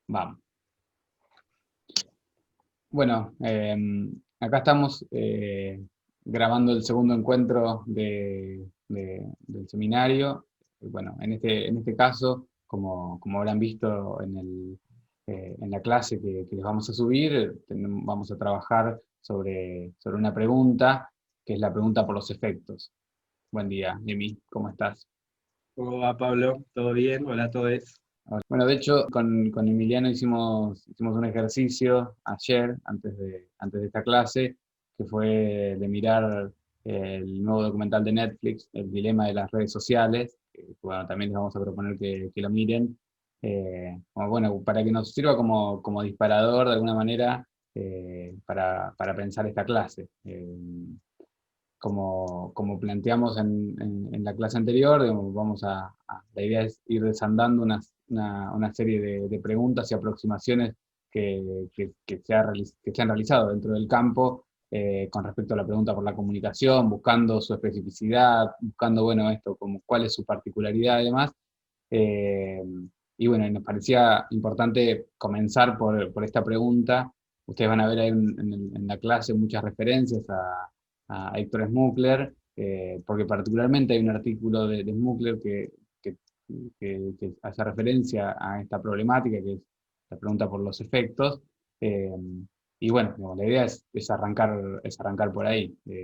Vamos. Bueno, acá estamos grabando el segundo encuentro del seminario. Bueno, en este caso, como habrán visto en la clase que les vamos a subir, vamos a trabajar sobre una pregunta, que es la pregunta por los efectos. Buen día, Emi, ¿cómo estás? ¿Cómo va, Pablo? ¿Todo bien? Hola a todos. Bueno, de hecho, con Emiliano hicimos un ejercicio ayer, antes de esta clase, que fue de mirar el nuevo documental de Netflix, El dilema de las redes sociales, que bueno, también les vamos a proponer que lo miren, como, bueno, para que nos sirva como disparador de alguna manera para pensar esta clase. Como planteamos en la clase anterior, digamos, la idea es ir desandando una serie de preguntas y aproximaciones que se han realizado dentro del campo con respecto a la pregunta por la comunicación, buscando su especificidad, buscando, bueno, esto, como cuál es su particularidad y demás. Eh, y bueno, nos parecía importante comenzar por esta pregunta. Ustedes van a ver ahí en la clase muchas referencias a Héctor Smukler, porque particularmente hay un artículo de Smukler que, que hace referencia a esta problemática, que es la pregunta por los efectos. eh, y bueno, digamos, la idea es arrancar por ahí. No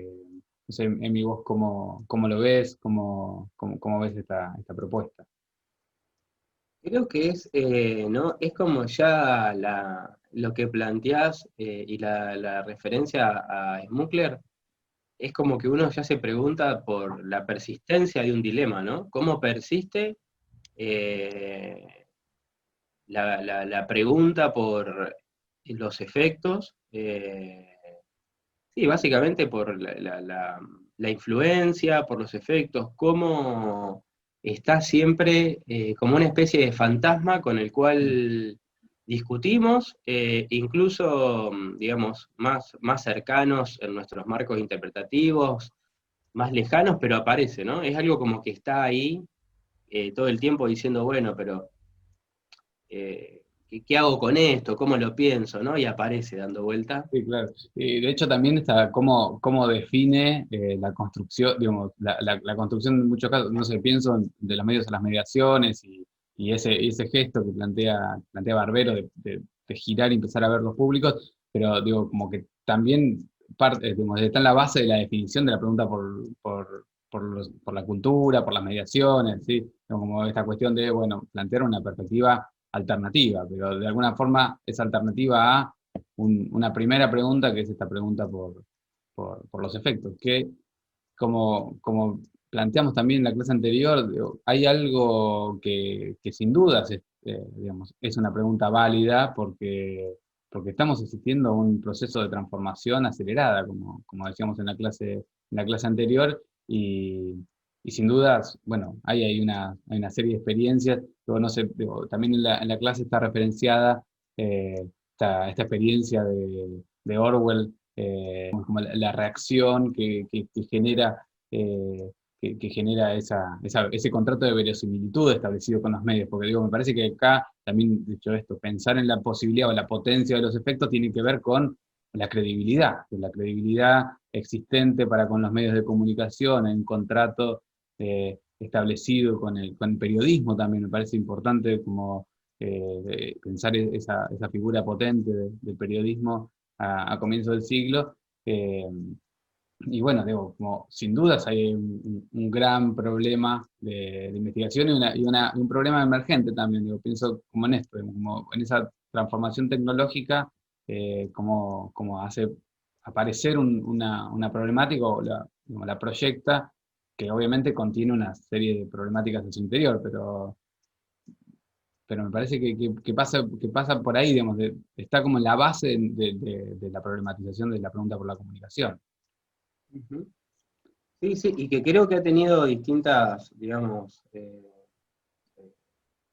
sé, Emi, vos cómo lo ves, cómo ves esta propuesta. Creo que es, ¿no? Es como ya lo que planteás y la referencia a Smukler, es como que uno ya se pregunta por la persistencia de un dilema, ¿no? ¿Cómo persiste eh, la pregunta por los efectos? Sí, básicamente por la influencia, por los efectos, cómo está siempre como una especie de fantasma con el cual discutimos, incluso, digamos, más cercanos en nuestros marcos interpretativos, más lejanos, pero aparece, ¿no? Es algo como que está ahí todo el tiempo diciendo, bueno, pero ¿qué hago con esto? ¿Cómo lo pienso? ¿No? Y aparece dando vuelta. Sí, claro. Y de hecho también está cómo define la construcción, digamos, la construcción en muchos casos, no sé, pienso de los medios a las mediaciones y ese gesto que plantea Barbero de girar y empezar a ver los públicos, pero digo, como que también digamos, está en la base de la definición de la pregunta por la cultura, por las mediaciones, ¿sí? Como esta cuestión de, bueno, plantear una perspectiva alternativa, pero de alguna forma esa alternativa a una primera pregunta, que es esta pregunta por los efectos, que como planteamos también en la clase anterior, digo, hay algo que sin dudas digamos, es una pregunta válida porque estamos asistiendo a un proceso de transformación acelerada, como decíamos en la clase anterior, y sin dudas, bueno, hay una serie de experiencias, luego no sé, digo, también en la clase está referenciada esta experiencia de Orwell, como la reacción que genera, que genera ese contrato de verosimilitud establecido con los medios, porque digo, me parece que acá también, dicho esto, pensar en la posibilidad o la potencia de los efectos tiene que ver con la credibilidad existente para con los medios de comunicación, en un contrato establecido con el periodismo también, me parece importante como pensar esa figura potente del periodismo a comienzos del siglo. eh, y bueno, digo, como sin dudas hay un gran problema de investigación y un problema emergente también, digo, pienso como en esto, como en esa transformación tecnológica, como hace aparecer una problemática o como la proyecta, que obviamente contiene una serie de problemáticas en su interior, pero me parece que pasa por ahí, digamos, está como en la base de la problematización de la pregunta por la comunicación. Ujú. Sí, sí, y que creo que ha tenido distintas, digamos,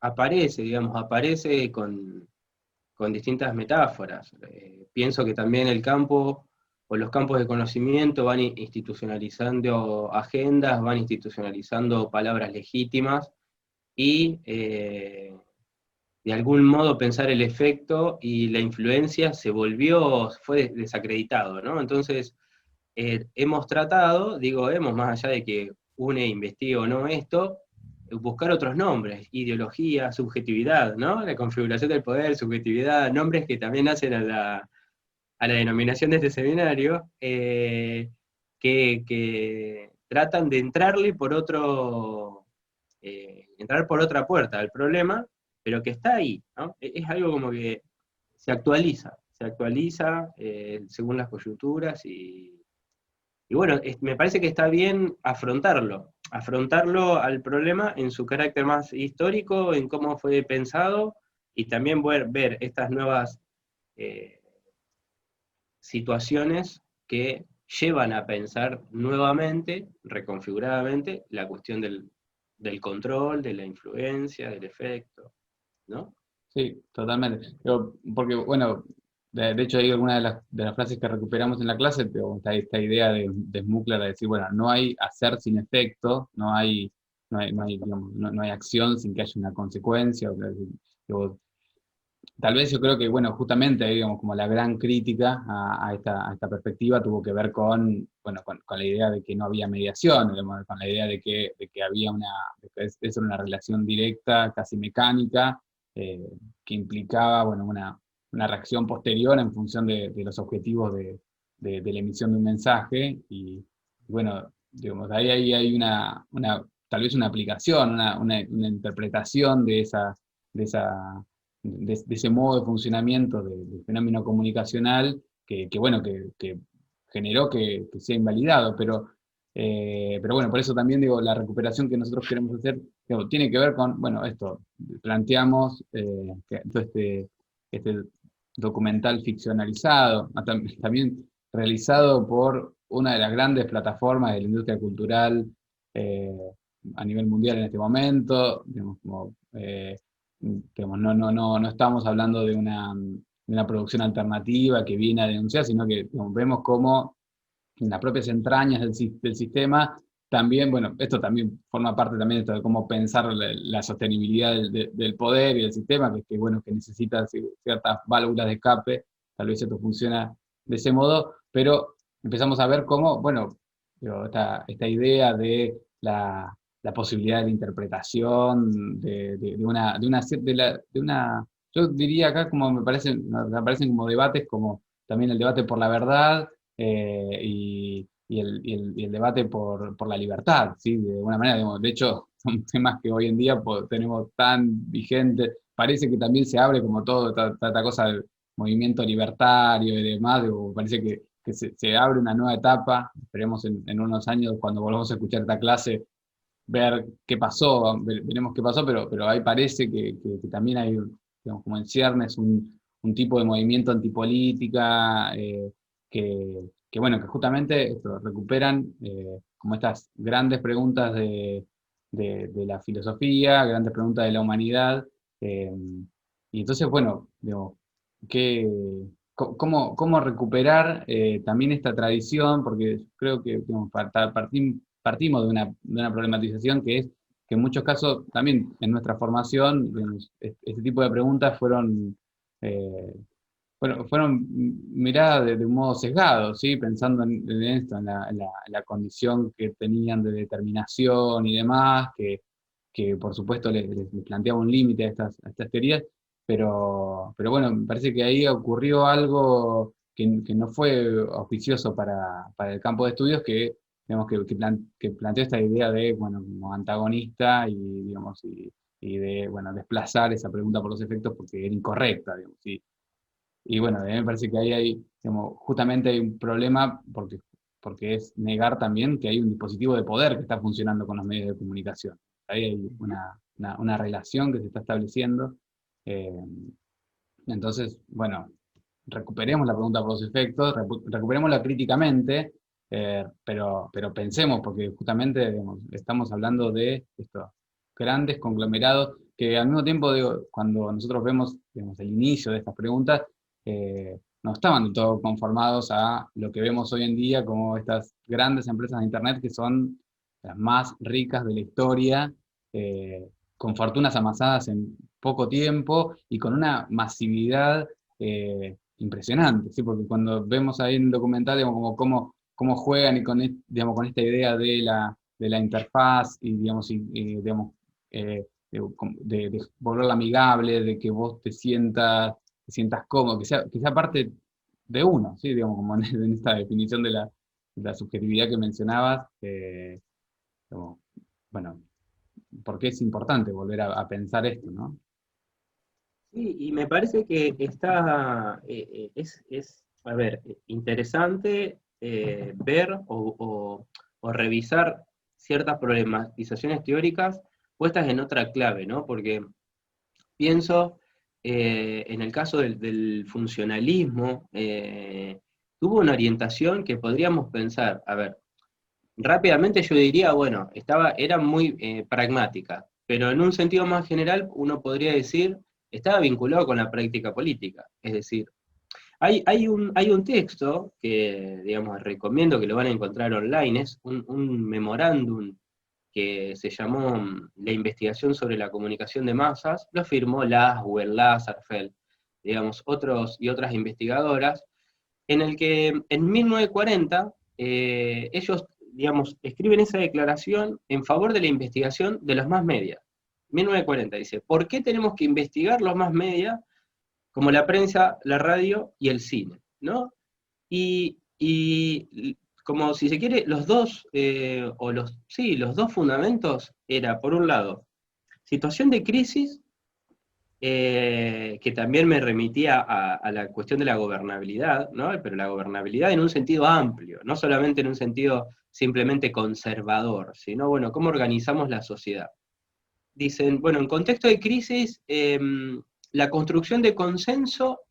aparece con distintas metáforas. Pienso que también el campo o los campos de conocimiento van institucionalizando agendas, van institucionalizando palabras legítimas y de algún modo pensar el efecto y la influencia fue desacreditado, ¿no? Entonces, hemos tratado, digo hemos, más allá de que UNE investigue o no esto, buscar otros nombres, ideología, subjetividad, ¿no? La configuración del poder, subjetividad, nombres que también hacen a la denominación de este seminario, que tratan de entrar por otra puerta al problema, pero que está ahí, ¿no? Es algo como que se actualiza según las coyunturas y bueno, me parece que está bien afrontarlo al problema en su carácter más histórico, en cómo fue pensado, y también ver estas nuevas eh, situaciones que llevan a pensar nuevamente, reconfiguradamente, la cuestión del control, de la influencia, del efecto, ¿no? Sí, totalmente. Porque, bueno, de hecho hay alguna de las frases que recuperamos en la clase, pero esta idea de Smukler de decir, bueno, no hay hacer sin efecto, digamos, no hay acción sin que haya una consecuencia. O sea, digo, tal vez yo creo que, bueno, justamente, digamos, como la gran crítica a esta perspectiva tuvo que ver con, bueno, con la idea de que no había mediación, digamos, con la idea de que había de que eso era una relación directa, casi mecánica, que implicaba, bueno, una reacción posterior en función de los objetivos de la emisión de un mensaje, y bueno, digamos, ahí hay tal vez una aplicación, una interpretación de ese modo de funcionamiento del fenómeno comunicacional bueno, que generó que sea invalidado, pero bueno, por eso también digo, la recuperación que nosotros queremos hacer digo, tiene que ver con, bueno, esto, planteamos que todo este documental ficcionalizado, también realizado por una de las grandes plataformas de la industria cultural eh, a nivel mundial en este momento, digamos, digamos, no estamos hablando de una producción alternativa que viene a denunciar, sino que digamos, vemos cómo en las propias entrañas del sistema, también, bueno, esto también forma parte también de, esto de cómo pensar la sostenibilidad del poder y del sistema, bueno, que necesita ciertas válvulas de escape, tal vez esto funciona de ese modo, pero empezamos a ver cómo, bueno, digo, esta idea de la posibilidad de la interpretación, yo diría acá como me parecen como debates como también el debate por la verdad, y el debate por la libertad, ¿sí? De alguna manera, digamos, de hecho, son temas que hoy en día tenemos tan vigentes, parece que también se abre como todo, esta cosa del movimiento libertario y demás, digo, parece que se abre una nueva etapa, esperemos en unos años, cuando volvamos a escuchar esta clase, ver qué pasó, veremos qué pasó, pero ahí parece que también hay, digamos, como en ciernes, un tipo de movimiento antipolítica, bueno, que justamente esto, recuperan como estas grandes preguntas de la filosofía, grandes preguntas de la humanidad, eh, y entonces, bueno, digo, ¿qué, cómo recuperar también esta tradición? Porque creo que digamos, partimos de una problematización que es que en muchos casos, también en nuestra formación, digamos, este tipo de preguntas eh, fueron miradas de un modo sesgado, ¿sí? Pensando en esto, en la condición que tenían de determinación y demás, que por supuesto les planteaba un límite a estas teorías, pero bueno, me parece que ahí ocurrió algo que no fue auspicioso para el campo de estudios, digamos, que planteó esta idea de, bueno, como antagonista y de, bueno, desplazar esa pregunta por los efectos porque era incorrecta, digamos, y bueno, a mí me parece que ahí digamos, justamente hay un problema porque es negar también que hay un dispositivo de poder que está funcionando con los medios de comunicación. Ahí hay una relación que se está estableciendo. eh, entonces, bueno, recuperemos la pregunta por los efectos, recuperémosla críticamente, pero pensemos, porque justamente digamos, estamos hablando de estos grandes conglomerados que al mismo tiempo, digo, cuando nosotros vemos digamos, el inicio de estas preguntas, no estaban del todo conformados a lo que vemos hoy en día como estas grandes empresas de Internet que son las más ricas de la historia, con fortunas amasadas en poco tiempo y con una masividad impresionante, ¿sí? Porque cuando vemos ahí en el documental, digamos, como cómo juegan y digamos, con esta idea de la interfaz y, digamos, digamos, de volverla amigable, de que vos te sientas cómodo, que sea parte de uno, ¿sí? Digamos, como en esta definición de la subjetividad que mencionabas, como, bueno, porque es importante volver a pensar esto, ¿no? Sí, y me parece que está, a ver, interesante ver o revisar ciertas problematizaciones teóricas puestas en otra clave, ¿no? Porque pienso en el caso del funcionalismo, tuvo una orientación que podríamos pensar, a ver, rápidamente yo diría, bueno, era muy pragmática, pero en un sentido más general uno podría decir, estaba vinculado con la práctica política. Es decir, hay un texto que, digamos, recomiendo que lo van a encontrar online, es un memorándum que se llamó La investigación sobre la comunicación de masas, lo firmó Laswell, Lasserfeld, digamos, otros y otras investigadoras, en el que en 1940 ellos, digamos, escriben esa declaración en favor de la investigación de los más media. 1940 dice, ¿por qué tenemos que investigar los más media como la prensa, la radio y el cine? ¿No? Y como si se quiere, los dos, los dos fundamentos era, por un lado, situación de crisis, que también me remitía a la cuestión de la gobernabilidad, ¿no? Pero la gobernabilidad en un sentido amplio, no solamente en un sentido simplemente conservador, sino, bueno, cómo organizamos la sociedad. Dicen, bueno, en contexto de crisis, la construcción de consenso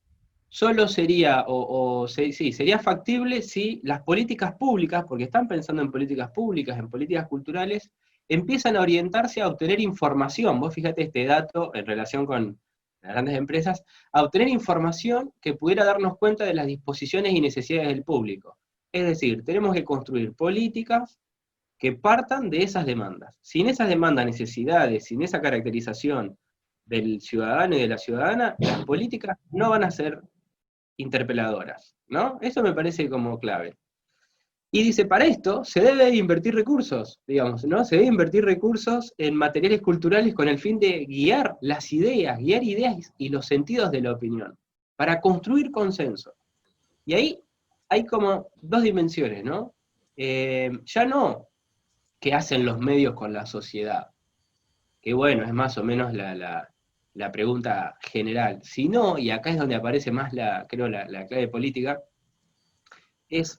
solo sería, sí, sería factible si las políticas públicas, porque están pensando en políticas públicas, en políticas culturales, empiezan a orientarse a obtener información. Vos fíjate este dato en relación con las grandes empresas, a obtener información que pudiera darnos cuenta de las disposiciones y necesidades del público. Es decir, tenemos que construir políticas que partan de esas demandas. Sin esas demandas, necesidades, sin esa caracterización del ciudadano y de la ciudadana, las políticas no van a ser interpeladoras, ¿no? Eso me parece como clave. Y dice, para esto se debe invertir recursos, digamos, ¿no? Se debe invertir recursos en materiales culturales con el fin de guiar guiar ideas y los sentidos de la opinión, para construir consenso. Y ahí hay como dos dimensiones, ¿no? Ya no qué hacen los medios con la sociedad, que bueno, es más o menos la pregunta general, sino, y acá es donde aparece más creo, la clave política, es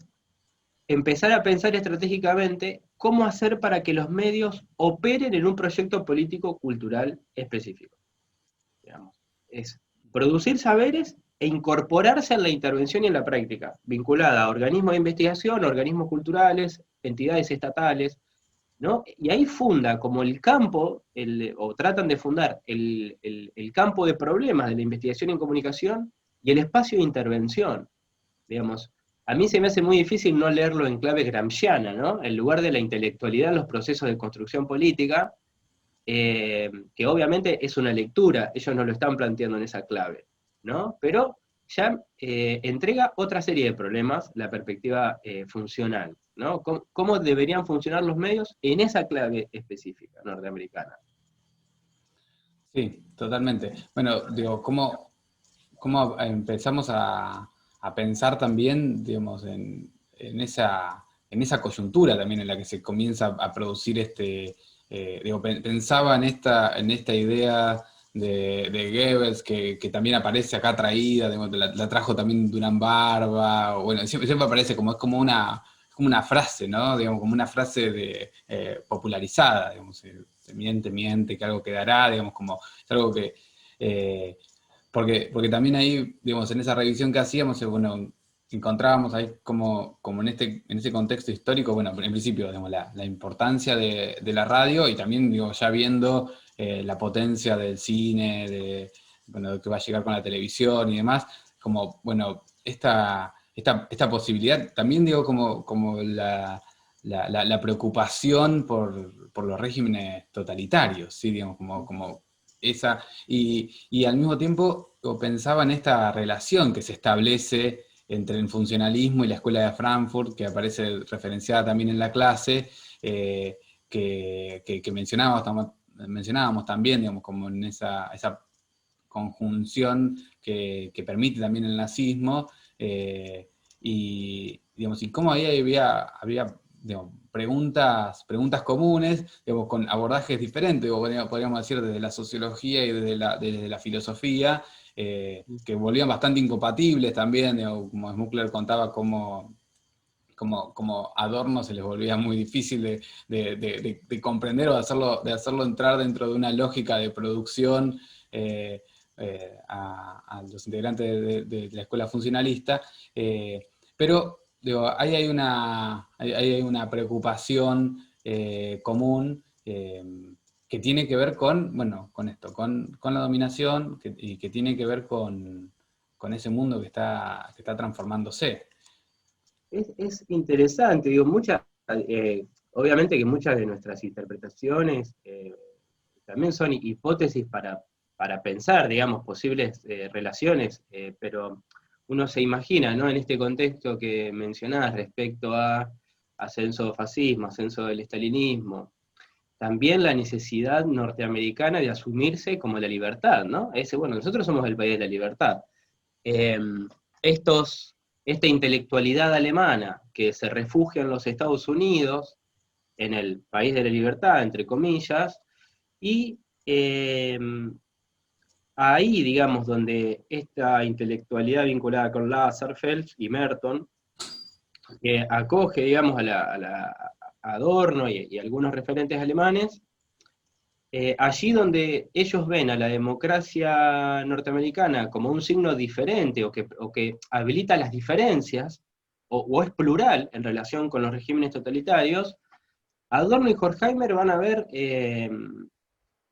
empezar a pensar estratégicamente cómo hacer para que los medios operen en un proyecto político-cultural específico. Digamos. Es producir saberes e incorporarse en la intervención y en la práctica, vinculada a organismos de investigación, organismos culturales, entidades estatales, ¿no? Y ahí funda como el campo, o tratan de fundar el campo de problemas de la investigación en comunicación y el espacio de intervención, digamos. A mí se me hace muy difícil no leerlo en clave gramsciana, ¿no? En lugar de la intelectualidad en los procesos de construcción política, que obviamente es una lectura, ellos no lo están planteando en esa clave, ¿no? Pero ya entrega otra serie de problemas, la perspectiva funcional, ¿no? ¿Cómo deberían funcionar los medios en esa clave específica norteamericana? Sí, totalmente. Bueno, digo, cómo empezamos a pensar también, digamos, en esa coyuntura también en la que se comienza a producir digo, pensaba en esta idea de Goebbels, que también aparece acá traída, digamos, la trajo también Durán Barba, bueno, siempre aparece como una frase, ¿no? Digamos, como una frase popularizada, digamos, se miente, miente, que algo quedará, digamos, como es algo que, porque también ahí, digamos, en esa revisión que hacíamos, bueno, encontrábamos ahí como en ese contexto histórico, bueno, en principio, digamos, la importancia de la radio y también, digo, ya viendo la potencia del cine, bueno, que va a llegar con la televisión y demás, como, bueno, esta posibilidad, también digo como la preocupación por los regímenes totalitarios, ¿sí? Digamos, como y al mismo tiempo pensaba en esta relación que se establece entre el funcionalismo y la escuela de Frankfurt, que aparece referenciada también en la clase, que mencionábamos también, digamos, como en esa conjunción que permite también el nazismo, digamos, y cómo ahí había digamos, preguntas comunes, digamos, con abordajes diferentes, o podríamos decir desde la sociología y desde la filosofía, que volvían bastante incompatibles también, digamos, como Smukler contaba como Adorno se les volvía muy difícil de comprender o de hacerlo entrar dentro de una lógica de producción a los integrantes de la escuela funcionalista, pero digo, ahí hay una preocupación común que tiene que ver con esto, con la dominación y que tiene que ver con ese mundo que está transformándose. Es interesante, digo, obviamente que muchas de nuestras interpretaciones también son hipótesis para pensar, digamos, posibles relaciones, pero uno se imagina, ¿no? En este contexto que mencionás respecto a ascenso del fascismo, ascenso del estalinismo, también la necesidad norteamericana de asumirse como la libertad, ¿no? Bueno, nosotros somos el país de la libertad. Eh, esta intelectualidad alemana que se refugia en los Estados Unidos, en el país de la libertad, entre comillas, y ahí, digamos, donde esta intelectualidad vinculada con Lasserfeld y Merton, que acoge, digamos, a Adorno y algunos referentes alemanes, allí donde ellos ven a la democracia norteamericana como un signo diferente o que habilita las diferencias, o es plural en relación con los regímenes totalitarios, Adorno y Horkheimer van a ver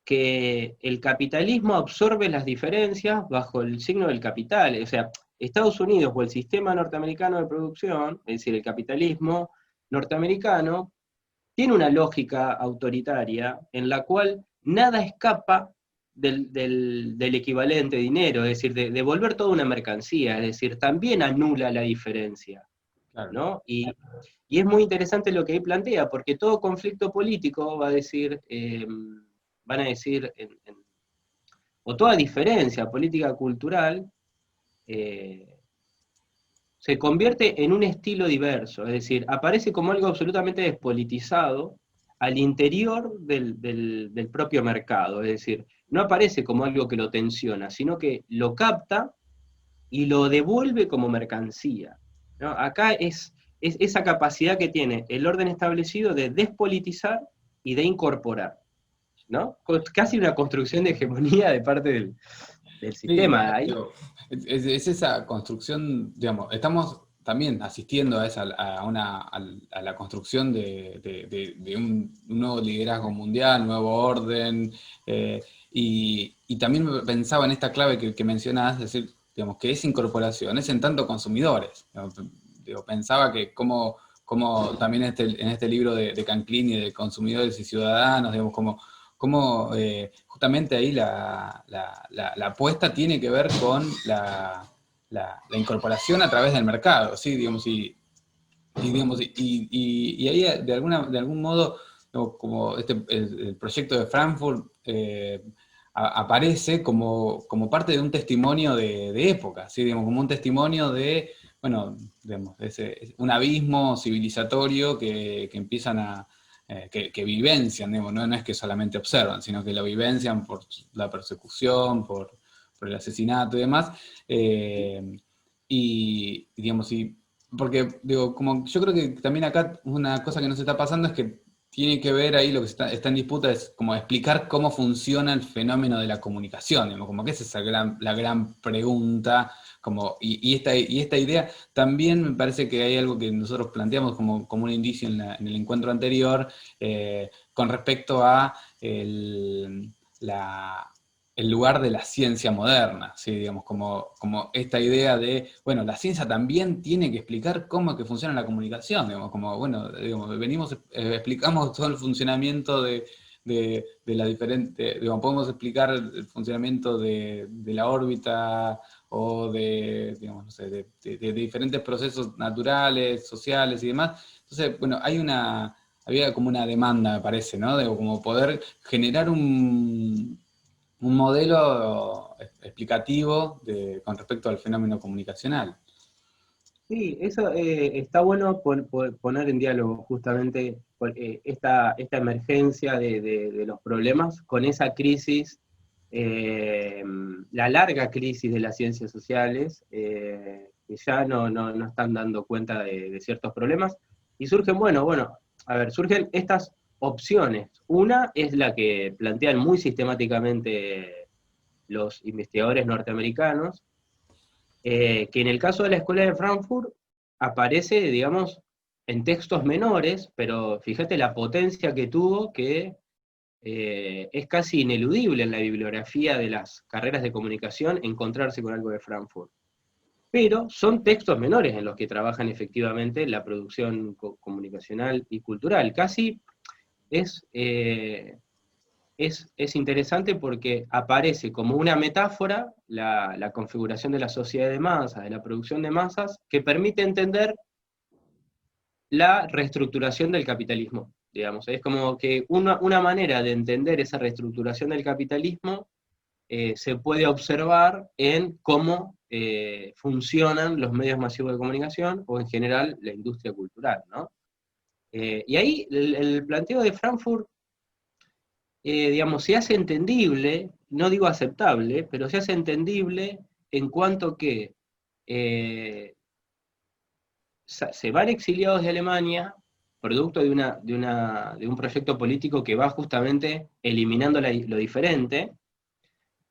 que el capitalismo absorbe las diferencias bajo el signo del capital. O sea, Estados Unidos o el sistema norteamericano de producción, es decir, el capitalismo norteamericano, tiene una lógica autoritaria en la cual nada escapa del equivalente dinero, es decir, de volver toda una mercancía, es decir, también anula la diferencia, Claro. ¿no? Y es muy interesante lo que ahí plantea, porque todo conflicto político van a decir, o toda diferencia política cultural, eh, se convierte en un estilo diverso, es decir, aparece como algo absolutamente despolitizado al interior del propio mercado, es decir, no aparece como algo que lo tensiona, sino que lo capta y lo devuelve como mercancía, ¿no? Acá es esa capacidad que tiene el orden establecido de despolitizar y de incorporar, ¿no? Casi una construcción de hegemonía de parte del Sí, sistema. Ahí es esa construcción, digamos, estamos también asistiendo a la construcción de un nuevo liderazgo mundial, nuevo orden, y también pensaba en esta clave que mencionás, es decir, digamos, que es incorporación, es en tanto consumidores. Digo, pensaba que como también en este libro de Canclini, de Consumidores y Ciudadanos, digamos, como justamente ahí la apuesta tiene que ver con la incorporación a través del mercado, ¿sí? Digamos, y ahí de algún modo, ¿no? Como el proyecto de Frankfurt aparece como parte de un testimonio de época, ¿sí? Digamos, como un testimonio de, bueno, digamos, un abismo civilizatorio que empiezan que vivencian, digamos, no es que solamente observan, sino que lo vivencian por la persecución, por el asesinato y demás. Digamos, porque digo, como yo creo que también acá una cosa que nos está pasando es que tiene que ver ahí lo que está en disputa es como explicar cómo funciona el fenómeno de la comunicación, digamos, como que esa es la gran pregunta, y esta idea también me parece que hay algo que nosotros planteamos como un indicio en el encuentro anterior, con respecto a la, el lugar de la ciencia moderna, ¿sí? Digamos, como esta idea de, bueno, la ciencia también tiene que explicar cómo es que funciona la comunicación, digamos, como, bueno, digamos, explicamos todo el funcionamiento de la diferente, digamos, podemos explicar el funcionamiento de la órbita o de, digamos, no sé, de diferentes procesos naturales, sociales y demás. Entonces, bueno, había como una demanda, me parece, ¿no? De como poder generar un modelo explicativo con respecto al fenómeno comunicacional. Sí, eso está bueno poner en diálogo justamente esta emergencia de los problemas con esa crisis, la larga crisis de las ciencias sociales, que ya no están dando cuenta de ciertos problemas, y surgen, bueno, a ver, surgen estas opciones. Una es la que plantean muy sistemáticamente los investigadores norteamericanos, que en el caso de la Escuela de Frankfurt aparece, digamos, en textos menores, pero fíjate la potencia que tuvo, que es casi ineludible en la bibliografía de las carreras de comunicación encontrarse con algo de Frankfurt. Pero son textos menores en los que trabajan efectivamente la producción comunicacional y cultural. Casi es, es interesante porque aparece como una metáfora la configuración de la sociedad de masas, de la producción de masas, que permite entender la reestructuración del capitalismo, digamos. Es como que una manera de entender esa reestructuración del capitalismo se puede observar en cómo funcionan los medios masivos de comunicación o en general la industria cultural, ¿no? Y ahí el planteo de Frankfurt, digamos, se hace entendible, no digo aceptable, pero se hace entendible en cuanto que se van exiliados de Alemania, producto de un proyecto político que va justamente eliminando lo diferente,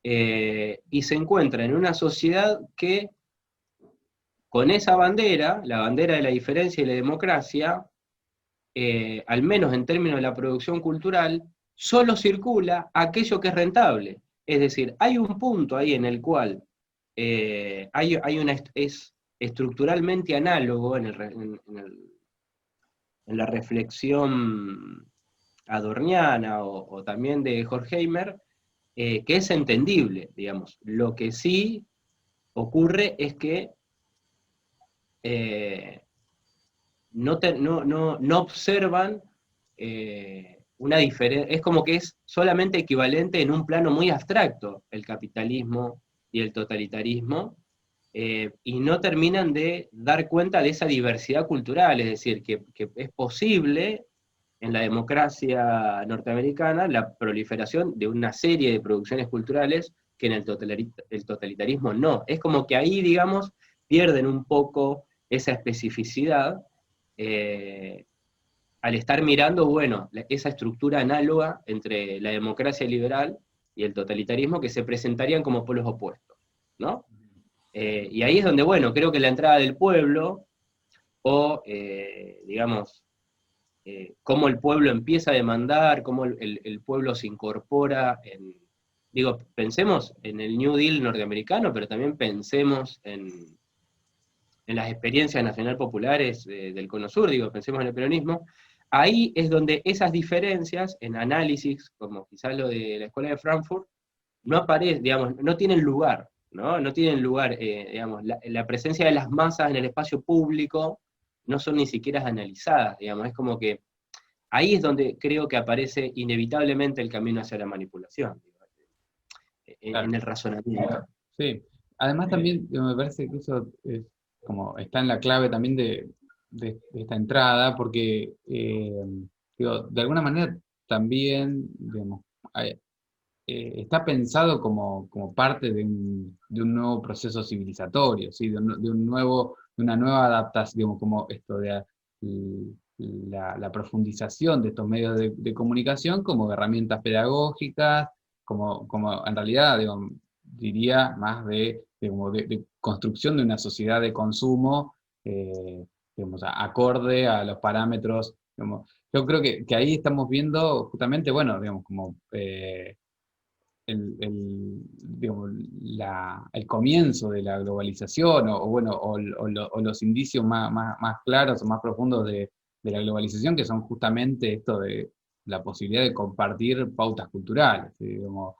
y se encuentra en una sociedad que con esa bandera, la bandera de la diferencia y la democracia, al menos en términos de la producción cultural, solo circula aquello que es rentable. Es decir, hay un punto ahí en el cual es estructuralmente análogo en la reflexión adorniana o también de Horkheimer, que es entendible, digamos. Lo que sí ocurre es que no observan una diferencia, es como que es solamente equivalente en un plano muy abstracto el capitalismo y el totalitarismo, y no terminan de dar cuenta de esa diversidad cultural, es decir, que es posible en la democracia norteamericana la proliferación de una serie de producciones culturales que en el totalitarismo no. Es como que ahí, digamos, pierden un poco esa especificidad, eh, al estar mirando, bueno, esa estructura análoga entre la democracia liberal y el totalitarismo que se presentarían como polos opuestos, ¿no? Y ahí es donde, bueno, creo que la entrada del pueblo, o, digamos, cómo el pueblo empieza a demandar, cómo el pueblo se incorpora digo, pensemos en el New Deal norteamericano, pero también pensemos en las experiencias nacional populares del Cono Sur, digo, pensemos en el peronismo. Ahí es donde esas diferencias en análisis, como quizás lo de la Escuela de Frankfurt, no aparecen, digamos, no tienen lugar, ¿no? No tienen lugar, digamos, la presencia de las masas en el espacio público no son ni siquiera analizadas, digamos, es como que ahí es donde creo que aparece inevitablemente el camino hacia la manipulación, Claro. en el razonamiento. Sí, además también me parece que eso es como está en la clave también de esta entrada, porque digo, de alguna manera también digamos, hay- está pensado como parte de un nuevo proceso civilizatorio, ¿sí? De una nueva adaptación, digamos, como esto de la profundización de estos medios de comunicación como herramientas pedagógicas, como en realidad, digo, diría más de construcción de una sociedad de consumo, digamos, acorde a los parámetros, digamos. Yo creo que ahí estamos viendo justamente, bueno, digamos, como digamos, el comienzo de la globalización, o bueno, o los indicios más claros o más profundos de la globalización, que son justamente esto la posibilidad de compartir pautas culturales, ¿sí? Digamos,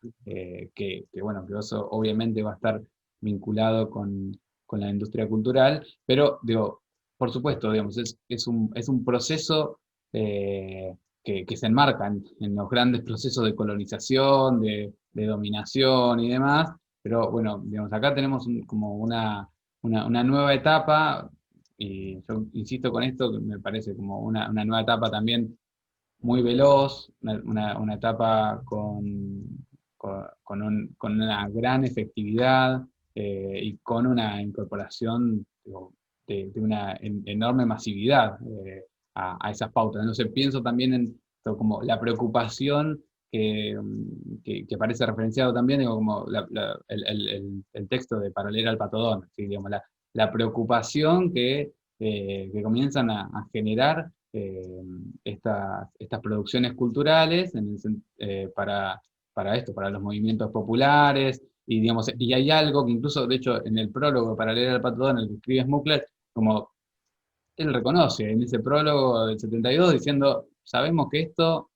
bueno, que eso obviamente va a estar vinculado con la industria cultural, pero digo, por supuesto, digamos, es un proceso que se enmarca en los grandes procesos de colonización, de dominación y demás, pero bueno, digamos, acá tenemos como una nueva etapa, y yo insisto con esto, que me parece como una nueva etapa también muy veloz, una etapa con una gran efectividad y con una incorporación digo, de una enorme masividad a esas pautas. No sé, pienso también en como la preocupación que aparece referenciado también, digo, como el texto de Para leer al Pato Donald, ¿sí? Digamos, la preocupación que comienzan a generar estas producciones culturales para esto, para los movimientos populares, y, digamos, y hay algo que incluso, de hecho, en el prólogo para leer al Pato Donald que escribe Smukler, como él reconoce en ese prólogo del 72 diciendo, sabemos que esto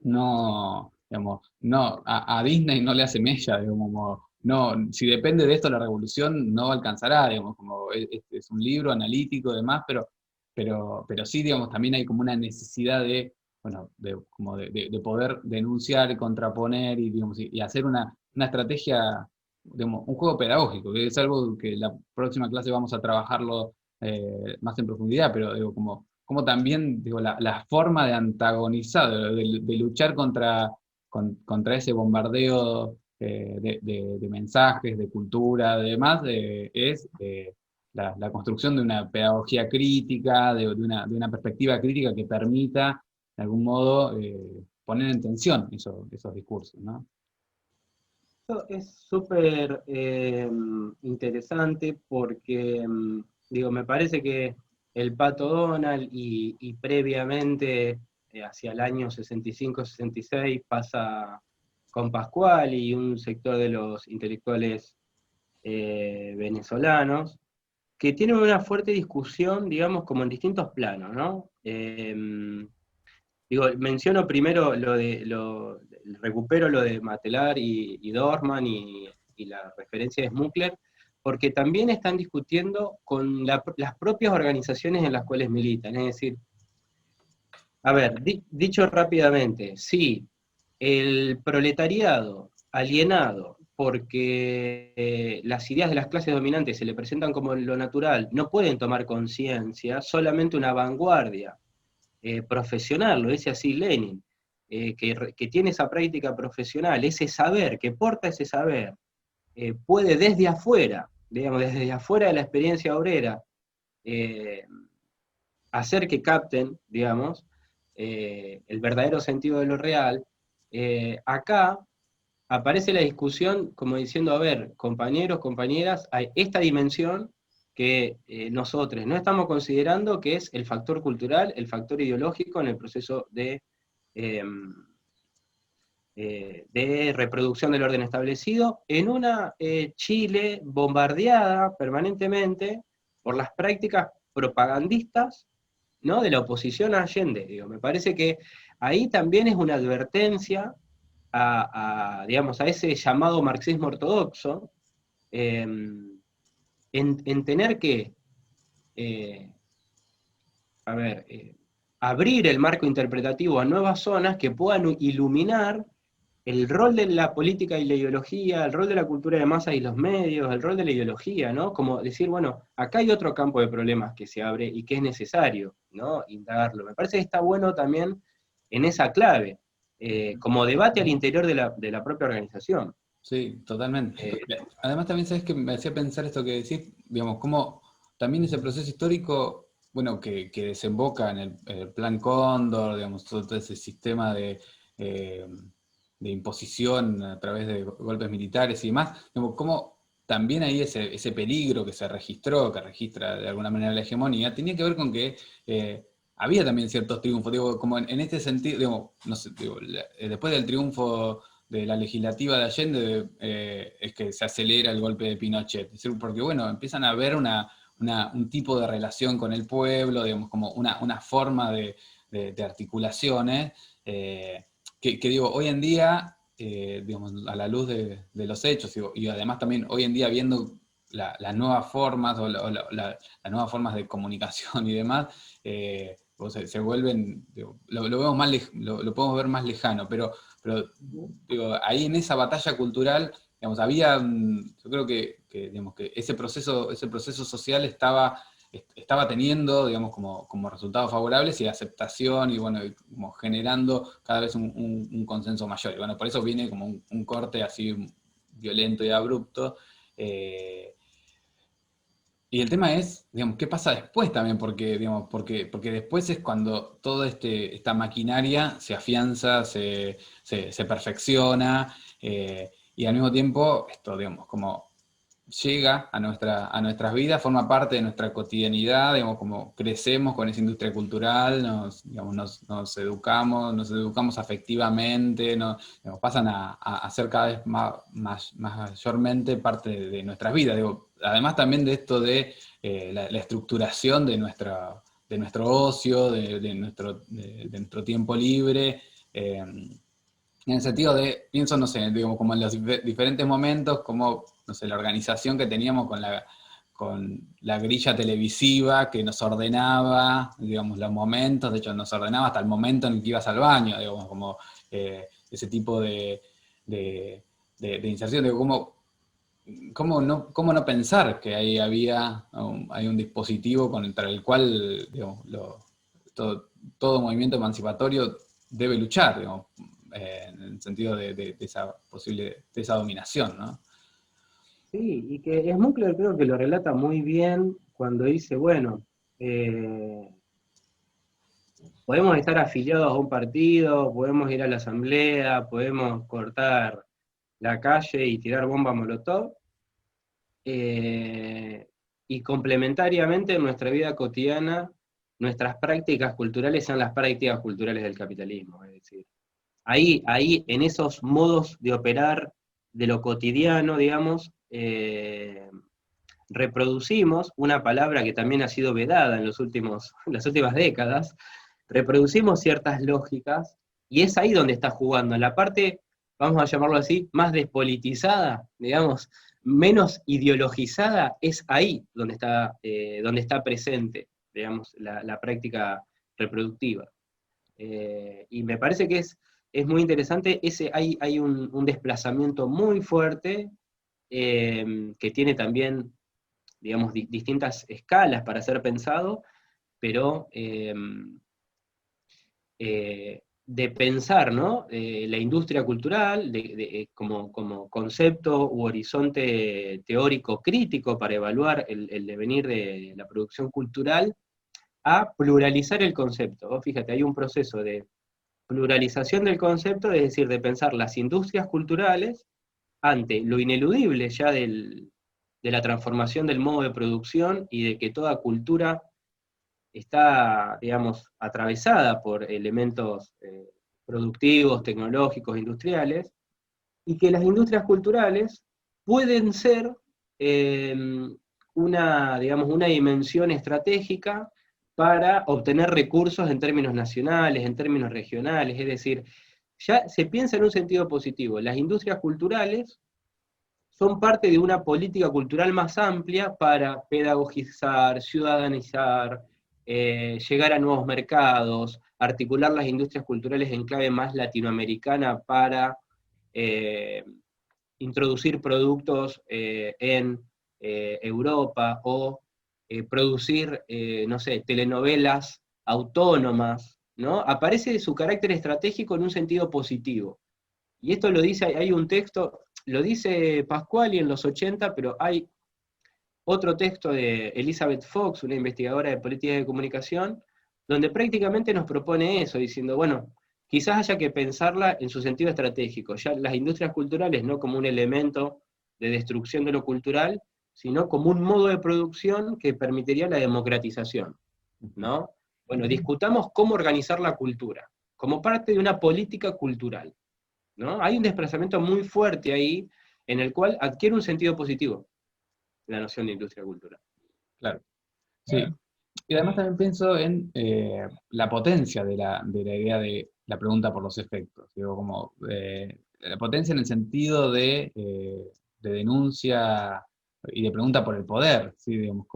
no, digamos, no, a Disney no le hace mella, digamos, como, no, si depende de esto la revolución no alcanzará, digamos, como es un libro analítico y demás, pero sí, digamos, también hay como una necesidad de, bueno, como de poder denunciar y contraponer y, digamos, y hacer una estrategia, digamos, un juego pedagógico, que es algo que la próxima clase vamos a trabajarlo más en profundidad, pero digo, como también digo, la forma de antagonizar, de luchar contra ese bombardeo de mensajes, de cultura, de demás, es la construcción de una pedagogía crítica, de una perspectiva crítica que permita, de algún modo, poner en tensión esos discursos, ¿no? Esto es súper interesante porque, digo, me parece que el Pato Donald y previamente, hacia el año 65-66, pasa con Pascual y un sector de los intelectuales venezolanos, que tienen una fuerte discusión, digamos, como en distintos planos, ¿no? Digo, menciono primero recupero lo de Matelar y Dorman y la referencia de Smukler, porque también están discutiendo con las propias organizaciones en las cuales militan. Es decir, a ver, dicho rápidamente, sí, el proletariado alienado porque las ideas de las clases dominantes se le presentan como lo natural, no pueden tomar conciencia, solamente una vanguardia profesional, lo dice así Lenin, que tiene esa práctica profesional, ese saber, que porta ese saber, puede desde afuera, digamos, desde afuera de la experiencia obrera, eh, hacer que capten, digamos, el verdadero sentido de lo real. Acá aparece la discusión como diciendo, a ver, compañeros, compañeras, hay esta dimensión que nosotros no estamos considerando, que es el factor cultural, el factor ideológico en el proceso eh, de reproducción del orden establecido, en una Chile bombardeada permanentemente por las prácticas propagandistas, ¿no?, de la oposición a Allende. Digo, me parece que ahí también es una advertencia digamos, a ese llamado marxismo ortodoxo, en tener que, eh, a ver, abrir el marco interpretativo a nuevas zonas que puedan iluminar el rol de la política y la ideología, el rol de la cultura de masas y los medios, el rol de la ideología, ¿no? Como decir, bueno, acá hay otro campo de problemas que se abre y que es necesario, ¿no?, indagarlo. Me parece que está bueno también en esa clave, como debate al interior de la propia organización. Sí, totalmente. Eh, Además también sabes que me hacía pensar esto que decís, digamos, como también ese proceso histórico, bueno, que desemboca en el Plan Cóndor, digamos, todo ese sistema eh, de imposición a través de golpes militares y demás, digamos, como también ahí ese peligro que se registró, que registra de alguna manera la hegemonía, tenía que ver con que había también ciertos triunfos, digo, como en este sentido, digamos, no sé, digo, después del triunfo de la legislativa de Allende es que se acelera el golpe de Pinochet. Es decir, porque bueno, empiezan a haber un tipo de relación con el pueblo, digamos, como una forma de articulaciones, que digo, hoy en día, digamos, a la luz de los hechos, y además también hoy en día viendo las nuevas formas las nuevas formas de comunicación y demás, se vuelven, digo, lo vemos más lo podemos ver más lejano, pero digo, ahí en esa batalla cultural, digamos, había, yo creo digamos, que ese proceso social estaba teniendo, digamos, como resultados favorables y aceptación y bueno, y como generando cada vez un consenso mayor. Y bueno, por eso viene como un corte así violento y abrupto. Y el tema es, digamos, ¿qué pasa después también? Porque, digamos, porque después es cuando toda esta maquinaria se afianza, se perfecciona, y al mismo tiempo, esto, digamos, como llega a nuestras vidas, forma parte de nuestra cotidianidad, digamos, como crecemos con esa industria cultural, digamos, nos educamos afectivamente, digamos, pasan a ser cada vez mayormente parte de nuestras vidas. Digo, además también de esto de la estructuración de nuestro ocio, de nuestro tiempo libre. En el sentido de, pienso, no sé, digo, como en los diferentes momentos, como, no sé, la organización que teníamos con la grilla televisiva que nos ordenaba, digamos, los momentos, de hecho nos ordenaba hasta el momento en el que ibas al baño, digamos, como ese tipo de, de inserción, digo, cómo no pensar que ahí hay un dispositivo contra el cual, digamos, todo movimiento emancipatorio debe luchar, digamos, en el sentido de esa dominación, ¿no? Sí, y que Smukler creo que lo relata muy bien cuando dice, bueno, eh, podemos estar afiliados a un partido, podemos ir a la asamblea, podemos cortar la calle y tirar bomba molotov, eh, y complementariamente en nuestra vida cotidiana, nuestras prácticas culturales sean las prácticas culturales del capitalismo. Es decir, ahí en esos modos de operar de lo cotidiano, digamos, reproducimos una palabra que también ha sido vedada en en las últimas décadas, reproducimos ciertas lógicas, y es ahí donde está jugando, en la parte, vamos a llamarlo así, más despolitizada, digamos, menos ideologizada, es ahí donde está presente, digamos, la práctica reproductiva. Y me parece que es muy interesante, hay un desplazamiento muy fuerte, que tiene también, digamos, distintas escalas para ser pensado, pero de pensar, ¿no? La industria cultural como concepto u horizonte teórico crítico para evaluar el devenir de la producción cultural, a pluralizar el concepto. Vos fíjate, hay un proceso de pluralización del concepto, es decir, de pensar las industrias culturales ante lo ineludible ya de la transformación del modo de producción y de que toda cultura está, digamos, atravesada por elementos productivos, tecnológicos, industriales, y que las industrias culturales pueden ser eh, digamos, una dimensión estratégica para obtener recursos en términos nacionales, en términos regionales, es decir, ya se piensa en un sentido positivo. Las industrias culturales son parte de una política cultural más amplia para pedagogizar, ciudadanizar, llegar a nuevos mercados, articular las industrias culturales en clave más latinoamericana para eh, introducir productos en Europa o producir, no sé, telenovelas autónomas, ¿no? Aparece su carácter estratégico en un sentido positivo. Y esto lo dice, hay un texto, lo dice Pascuali en los 80, pero hay otro texto de Elizabeth Fox, una investigadora de políticas de comunicación, donde prácticamente nos propone eso, diciendo, bueno, quizás haya que pensarla en su sentido estratégico, ya las industrias culturales no como un elemento de destrucción de lo cultural, sino como un modo de producción que permitiría la democratización, ¿no? Bueno, discutamos cómo organizar la cultura, como parte de una política cultural, ¿no? Hay un desplazamiento muy fuerte ahí, en el cual adquiere un sentido positivo la noción de industria cultural. Claro. Sí. Y además también pienso en la potencia de la idea de la pregunta por los efectos. Digo, como la potencia en el sentido de denuncia y de pregunta por el poder, ¿sí? Digamos,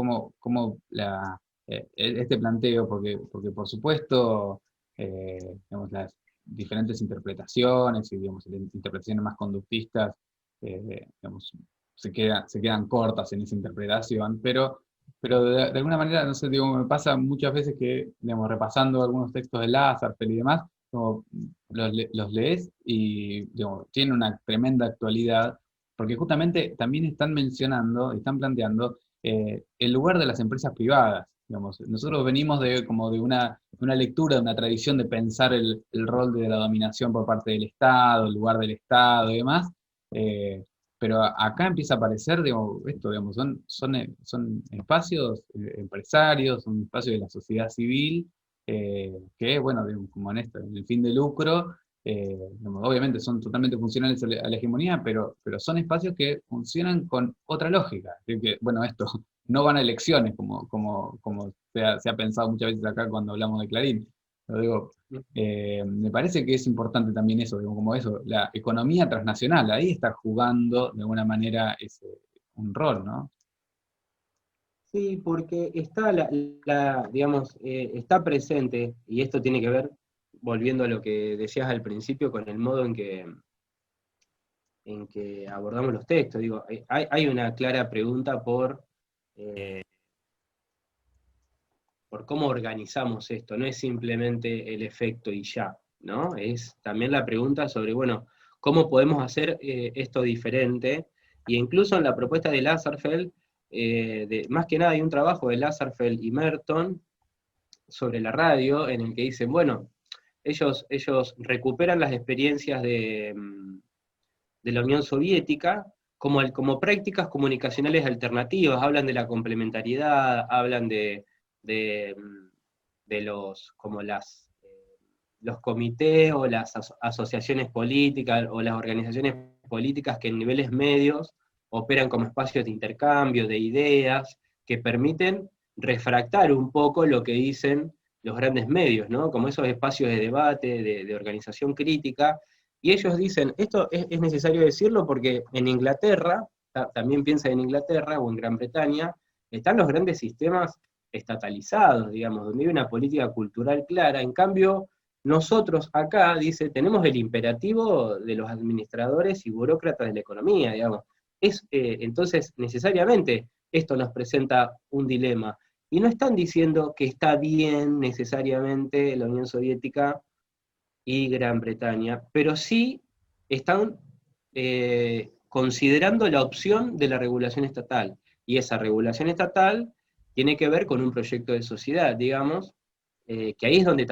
este planteo, porque por supuesto, digamos, las diferentes interpretaciones y digamos, interpretaciones más conductistas, digamos, se quedan cortas en esa interpretación, pero de alguna manera, no sé, digo, me pasa muchas veces que, digamos, repasando algunos textos de Lasserfeld y demás, como los lees y, digamos, tienen una tremenda actualidad, porque justamente también están mencionando, están planteando el lugar de las empresas privadas. Digamos, nosotros venimos como de una lectura, de una tradición de pensar el rol de la dominación por parte del Estado, el lugar del Estado y demás, eh, pero acá empieza a aparecer, digamos, esto, digamos, son espacios empresarios, son espacios de la sociedad civil, que, bueno, digamos, como en el fin de lucro, digamos, obviamente son totalmente funcionales a la hegemonía, pero son espacios que funcionan con otra lógica. Es decir, que, bueno, esto, no van a elecciones, como se ha pensado muchas veces acá cuando hablamos de Clarín. Lo digo, me parece que es importante también eso, digo, como eso, la economía transnacional, ahí está jugando de alguna manera un rol, ¿no? Sí, porque está digamos, está presente, y esto tiene que ver, volviendo a lo que decías al principio, con el modo en que abordamos los textos. Digo, hay una clara pregunta eh, por cómo organizamos esto, no es simplemente el efecto y ya, ¿no? Es también la pregunta sobre, bueno, ¿cómo podemos hacer esto diferente? Y incluso en la propuesta de Lasserfeld, más que nada hay un trabajo de Lasserfeld y Merton sobre la radio, en el que dicen, bueno, ellos recuperan las experiencias de la Unión Soviética como prácticas comunicacionales alternativas, hablan de la complementariedad, hablan de, de los comités o las asociaciones políticas o las organizaciones políticas que en niveles medios operan como espacios de intercambio de ideas que permiten refractar un poco lo que dicen los grandes medios, ¿no? Como esos espacios de debate, de organización crítica, y ellos dicen, esto es necesario decirlo porque en Inglaterra, también piensa en Inglaterra o en Gran Bretaña, están los grandes sistemas estatalizados, digamos, donde hay una política cultural clara. En cambio, nosotros acá, dice, tenemos el imperativo de los administradores y burócratas de la economía, digamos. Entonces, necesariamente, esto nos presenta un dilema. Y no están diciendo que está bien necesariamente la Unión Soviética y Gran Bretaña, pero sí están considerando la opción de la regulación estatal. Y esa regulación estatal tiene que ver con un proyecto de sociedad, digamos, que ahí es donde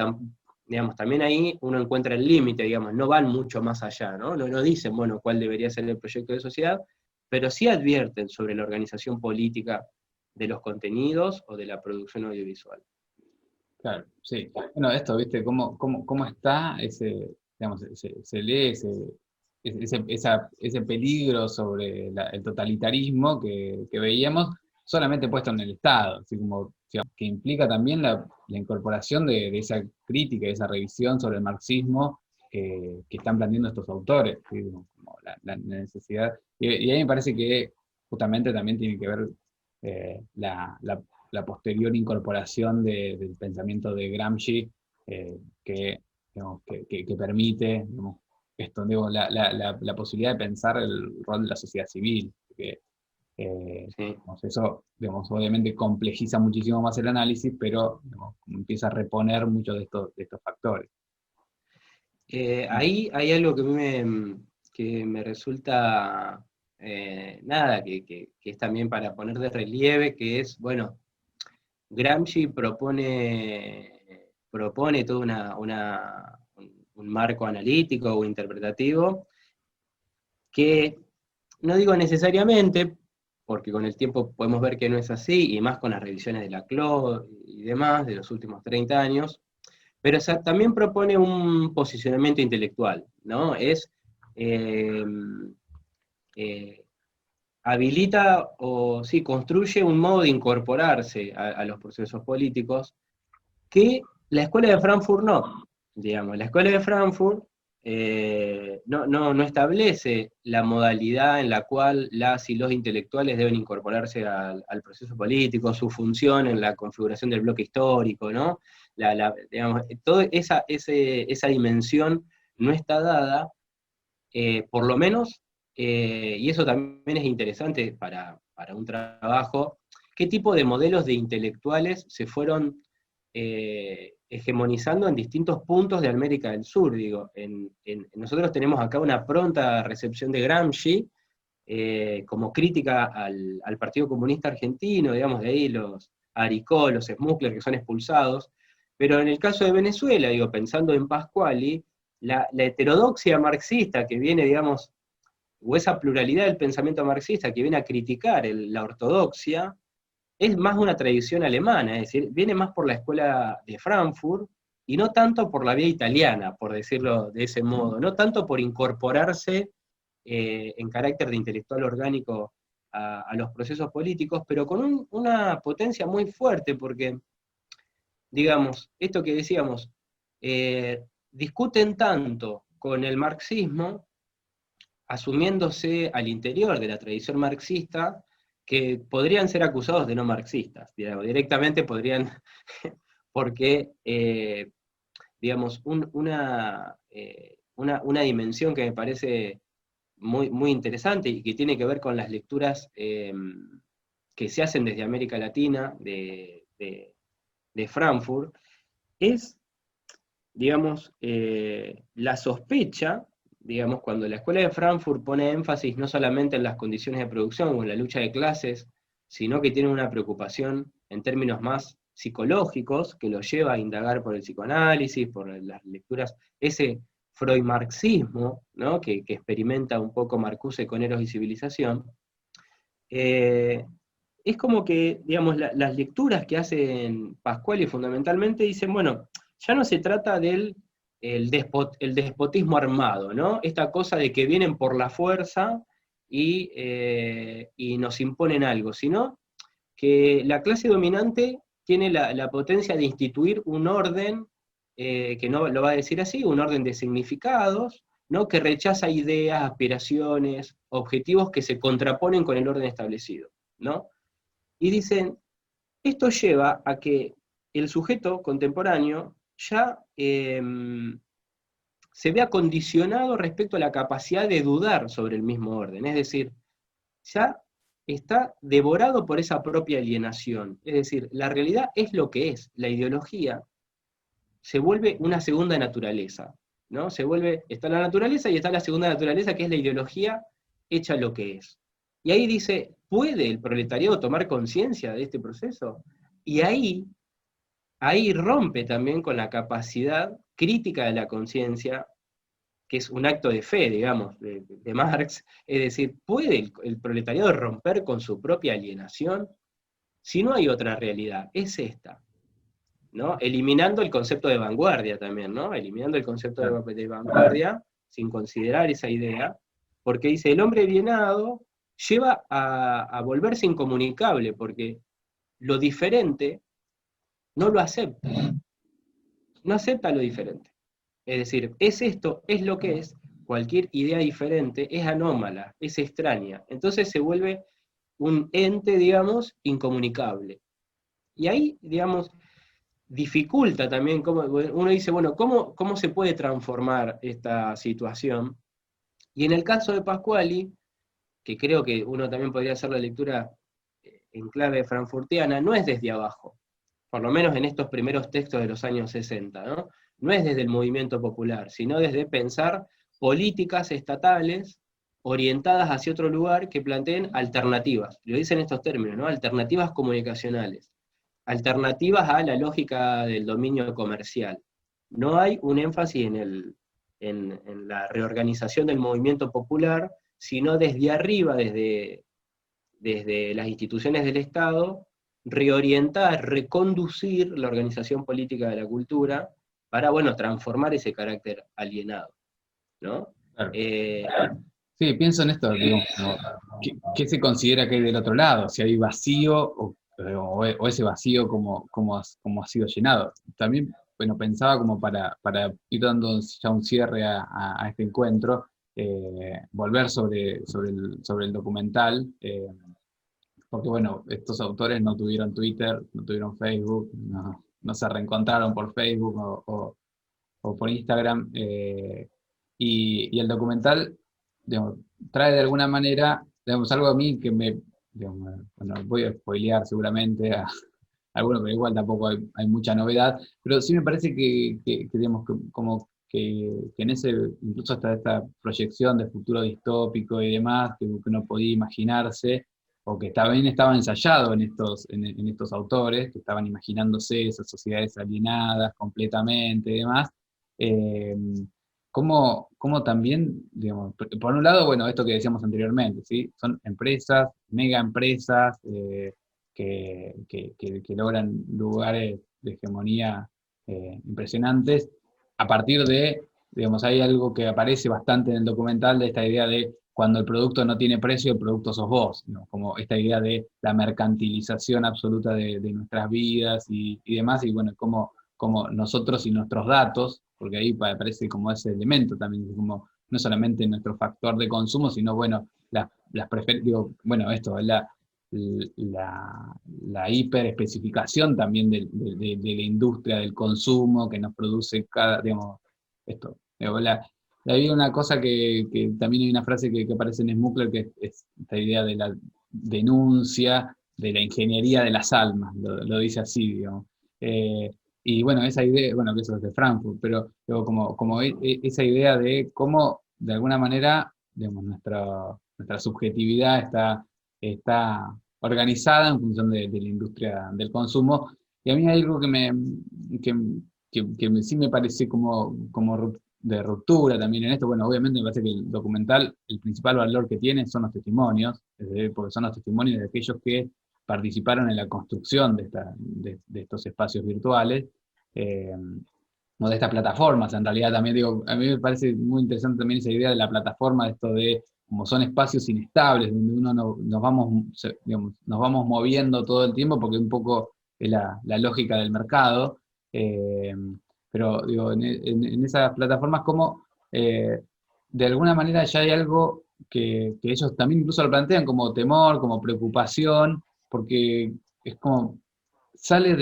digamos, también ahí uno encuentra el límite, digamos, no van mucho más allá, ¿no? No dicen, bueno, cuál debería ser el proyecto de sociedad, pero sí advierten sobre la organización política de los contenidos o de la producción audiovisual. Claro, sí. Bueno, esto, ¿viste? ¿Cómo está digamos, se lee ese peligro sobre el totalitarismo que veíamos solamente puesto en el Estado, así como digamos, que implica también la incorporación de esa crítica, de esa revisión sobre el marxismo que están planteando estos autores, ¿sí? Como la necesidad. Y ahí me parece que justamente también tiene que ver la posterior incorporación del pensamiento de Gramsci, que, digamos, que permite, digamos, esto, digo, la posibilidad de pensar el rol de la sociedad civil, que Sí. digamos, eso, digamos, obviamente complejiza muchísimo más el análisis, pero digamos, empieza a reponer muchos de estos factores. Ahí hay algo que me resulta, nada, que es también para poner de relieve, que es, bueno, Gramsci propone todo un marco analítico o interpretativo que no digo necesariamente, porque con el tiempo podemos ver que no es así, y más con las revisiones de la CLO y demás de los últimos 30 años, pero también propone un posicionamiento intelectual, ¿no? Es eh, eh, habilita o sí, construye un modo de incorporarse a los procesos políticos que la escuela de Frankfurt no. Digamos, la escuela de Frankfurt no establece la modalidad en la cual las y los intelectuales deben incorporarse al proceso político, su función en la configuración del bloque histórico, ¿no? Digamos, toda esa dimensión no está dada, por lo menos, y eso también es interesante para un trabajo, qué tipo de modelos de intelectuales se fueron hegemonizando en distintos puntos de América del Sur. Digo, nosotros tenemos acá una pronta recepción de Gramsci, como crítica al Partido Comunista Argentino, digamos, de ahí los Aricó, los Smukler, que son expulsados, pero en el caso de Venezuela, digo, pensando en Pascuali, la heterodoxia marxista que viene, digamos, o esa pluralidad del pensamiento marxista que viene a criticar la ortodoxia, es más una tradición alemana, es decir, viene más por la escuela de Frankfurt, y no tanto por la vía italiana, por decirlo de ese modo, no tanto por incorporarse en carácter de intelectual orgánico a los procesos políticos, pero con una potencia muy fuerte, porque, digamos, esto que decíamos, discuten tanto con el marxismo, asumiéndose al interior de la tradición marxista, que podrían ser acusados de no marxistas, digamos, directamente podrían, porque, digamos, una dimensión que me parece muy interesante y que tiene que ver con las lecturas que se hacen desde América Latina, de Frankfurt, es, digamos, la sospecha, digamos, cuando la escuela de Frankfurt pone énfasis no solamente en las condiciones de producción o en la lucha de clases, sino que tiene una preocupación en términos más psicológicos, que lo lleva a indagar por el psicoanálisis, por las lecturas, ese freud-marxismo, ¿no? que experimenta un poco Marcuse con Eros y Civilización. Es como que, digamos, las lecturas que hacen Pascual y fundamentalmente dicen, bueno, ya no se trata del el despotismo armado, ¿no? Esta cosa de que vienen por la fuerza y nos imponen algo, sino que la clase dominante tiene la potencia de instituir un orden, que no lo va a decir así, un orden de significados, ¿no? Que rechaza ideas, aspiraciones, objetivos que se contraponen con el orden establecido, ¿no? Y dicen, esto lleva a que el sujeto contemporáneo ya se vea condicionado respecto a la capacidad de dudar sobre el mismo orden, es decir, ya está devorado por esa propia alienación, es decir, la realidad es lo que es, la ideología se vuelve una segunda naturaleza, ¿no? Está la naturaleza y está la segunda naturaleza, que es la ideología hecha lo que es. Y ahí dice, ¿puede el proletariado tomar conciencia de este proceso? Y ahí rompe también con la capacidad crítica de la conciencia, que es un acto de fe, digamos, de Marx, es decir, ¿puede el proletariado romper con su propia alienación? Si no hay otra realidad, es esta, ¿no? Eliminando el concepto de vanguardia también, ¿no? Eliminando el concepto de vanguardia, sin considerar esa idea, porque dice, el hombre alienado lleva a volverse incomunicable, porque lo diferente no lo acepta, no acepta lo diferente. Es decir, es esto, es lo que es, cualquier idea diferente es anómala, es extraña, entonces se vuelve un ente, digamos, incomunicable. Y ahí, digamos, dificulta también, uno dice, bueno, ¿cómo se puede transformar esta situación? Y en el caso de Pascuali, que creo que uno también podría hacer la lectura en clave frankfurtiana, no es desde abajo, por lo menos en estos primeros textos de los años 60, ¿no? No es desde el movimiento popular, sino desde pensar políticas estatales orientadas hacia otro lugar que planteen alternativas, lo dicen estos términos, ¿no? Alternativas comunicacionales, alternativas a la lógica del dominio comercial. No hay un énfasis en la reorganización del movimiento popular, sino desde arriba, desde las instituciones del Estado, reorientar, reconducir la organización política de la cultura para, bueno, transformar ese carácter alienado, ¿no? Claro. Sí, pienso en esto, digo, ¿qué se considera que hay del otro lado? Si hay vacío o ese vacío cómo ha sido llenado. También, bueno, pensaba como para ir dando ya un cierre a este encuentro, volver sobre el documental, porque bueno, estos autores no tuvieron Twitter, no tuvieron Facebook, no se reencontraron por Facebook o por Instagram. Y el documental, digamos, trae de alguna manera, digamos, algo a mí que digamos, bueno, voy a spoilear seguramente a algunos, pero igual tampoco hay mucha novedad, pero sí me parece digamos, que en ese, incluso hasta esta proyección de futuro distópico y demás, que uno podía imaginarse, o que también estaba ensayado en estos autores, que estaban imaginándose esas sociedades alienadas completamente y demás, eh, cómo también, digamos, por un lado, bueno, esto que decíamos anteriormente, ¿sí? Son empresas, mega empresas, que logran lugares de hegemonía impresionantes, a partir digamos, hay algo que aparece bastante en el documental de esta idea de cuando el producto no tiene precio, el producto sos vos, ¿no? Como esta idea de la mercantilización absoluta de nuestras vidas y demás, y bueno, como nosotros y nuestros datos, porque ahí aparece como ese elemento también, como no solamente nuestro factor de consumo, sino bueno, las preferencias, digo, bueno, esto, la hiperespecificación también de la industria del consumo que nos produce digamos, esto. Digo, hay una cosa que también hay una frase que aparece en Smukler, que es esta idea de la denuncia, de la ingeniería de las almas, lo dice así, digamos. Y bueno, esa idea, bueno, que eso es de Frankfurt, pero digo, como esa idea de cómo, de alguna manera, digamos, nuestra subjetividad está organizada en función de la industria del consumo. Y a mí hay algo que, sí me parece como de ruptura también en esto. Bueno, obviamente me parece que el documental, el principal valor que tiene son los testimonios, porque son los testimonios de aquellos que participaron en la construcción de estos espacios virtuales. eh, o de estas plataformas, en realidad también digo, a mí me parece muy interesante también esa idea de la plataforma, de esto de como son espacios inestables, donde uno digamos, nos vamos moviendo todo el tiempo, porque un poco es la lógica del mercado, eh, pero digo, en esas plataformas como de alguna manera ya hay algo que ellos también incluso lo plantean como temor, como preocupación, porque es como sale